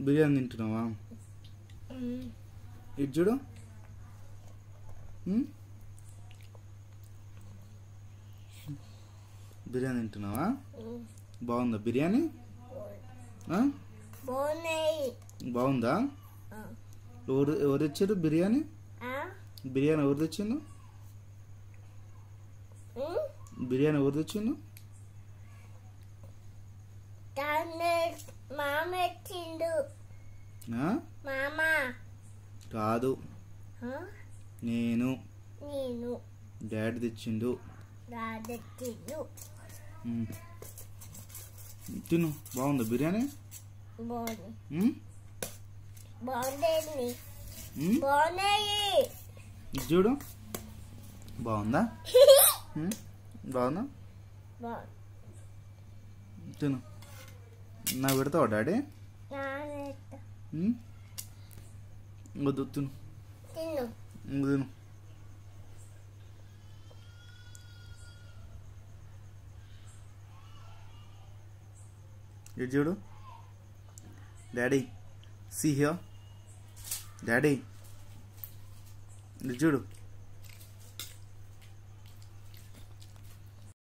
బిర్యానీ తింటున్నావా? ఇటు చూడు. బిర్యానీ తింటున్నావా? బాగుందా బిర్యానీ? బాగుందా? ఎవరు తెచ్చారు బిర్యానీ? బిర్యానీ ఎవరు తెచ్చిండు? బిర్యానీ ఎవరు తెచ్చిండు? కాదు, నేను. డాడీ తెచ్చిండు. తిను. బాగుందా బిర్యానీ? చూడు. బాగుందా? బాగుందా? తిను. నాకు పెడతావా డాడీ? వద్దు, తిను. తిను. ఇటు చూడు. Daddy, see here. డాడీ, ఇటు చూడు.